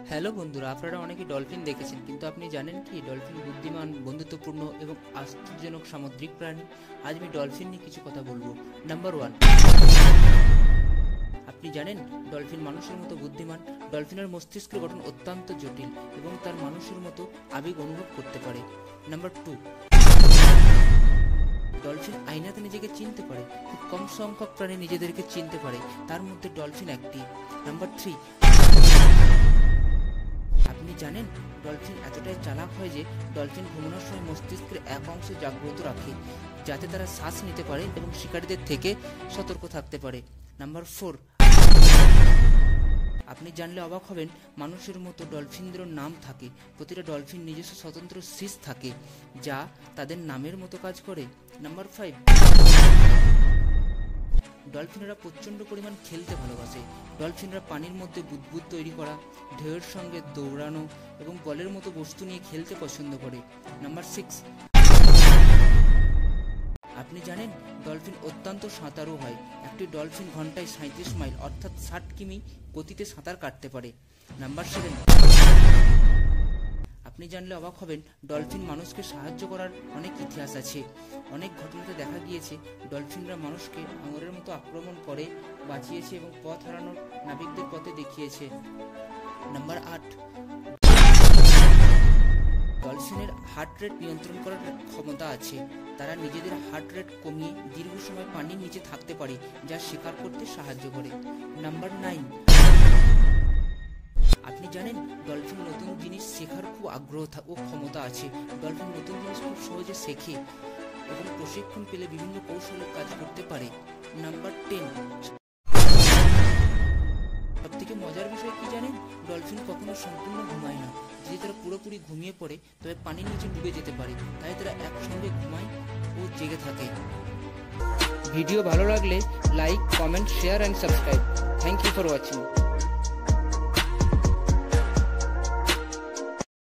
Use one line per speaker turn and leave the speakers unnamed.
Hello বন্ধুরা, আপনারা অনেকে ডলফিন দেখেছেন, কিন্তু আপনি জানেন কি ডলফিন বুদ্ধিমান, বন্ধুত্বপূর্ণ এবং আশ্চর্যজনক সামুদ্রিক প্রাণী। আজ আমি ডলফিন নিয়ে কিছু কথা বলবো। নাম্বার 1, আপনি জানেন ডলফিন মানুষের মতো বুদ্ধিমান। ডলফিনের মস্তিষ্কের গঠন অত্যন্ত জটিল এবং তার মানুষের মতো আবেগ অনুভব করতে পারে। নাম্বার 2, ডলফিন আয়নাতে নিজেকে চিনতে পারে। খুব কম সংখ্যক প্রাণী নিজেদেরকে চিনতে পারে, তার মধ্যে ডলফিন একটি। নাম্বার 3, আপনি জানেন ডলফিন এতটাই চালাক হয় যে ডলফিন ঘুমানোর সময় মস্তিষ্কের এক অংশ জাগ্রত রাখে, যাতে তারা শ্বাস নিতে পারে এবং শিকারীদের থেকে সতর্ক থাকতে পারে। নাম্বার 4, আপনি জানলে অবাক হবেন, মানুষের মতো ডলফিনদেরও নাম থাকে। প্রতিটা ডলফিন নিজস্ব স্বতন্ত্র শিস থাকে, যা তাদের নামের মতো কাজ করে। নাম্বার 5, ডলফিনরা প্রচণ্ড পরিমাণ খেলতে ভালোবাসে। ডলফিনরা পানির মধ্যে বুদবুদ তৈরি করা, ঢেউয়ের সঙ্গে দৌড়ানো এবং বলের মতো বস্তু নিয়ে খেলতে পছন্দ করে। নাম্বার 6, আপনি জানেন ডলফিন অত্যন্ত সাঁতারু হয়। একটি ডলফিন ঘন্টায় 37 মাইল অর্থাৎ 60 কিমি গতিতে সাঁতার কাটতে পারে। নাম্বার 7, আপনি জানলে অবাক হবেন, ডলফিন মানুষকে সাহায্য করার অনেক ইতিহাস আছে। অনেক ঘটনাতে দেখা গিয়েছে ডলফিনরা মানুষকে হাঙরের মতো আক্রমণ করে বাঁচিয়েছে এবং পথ হারানোর নাবিকদের পথে দেখিয়েছে। নাম্বার 8, ডলফিনের হার্ট রেট নিয়ন্ত্রণ করার ক্ষমতা আছে। তারা নিজেদের হার্ট রেট কমিয়ে দীর্ঘ সময় পানির নিচে থাকতে পারে, যা শিকার করতে সাহায্য করে। নাম্বার 9, আপনি জানেন ডলফিন নতুন জিনিস শেখার খুব আগ্রহ ও ক্ষমতা আছে। ডলফিন নতুন জিনিস খুব সহজে শেখে এবং প্রশিক্ষণ পেলে বিভিন্ন কৌশলের কাজ করতে পারে। নাম্বার 10, সবথেকে মজার বিষয় কি জানেন, ডলফিন কখনো সম্পূর্ণ ঘুমায় না। যদি তারা পুরোপুরি ঘুমিয়ে পড়ে তবে পানির নিচে ডুবে যেতে পারে, তাই তারা একসঙ্গে ঘুমায় ও জেগে থাকে। ভিডিও ভালো লাগলে like, comment, share and subscribe. Thank you for watching.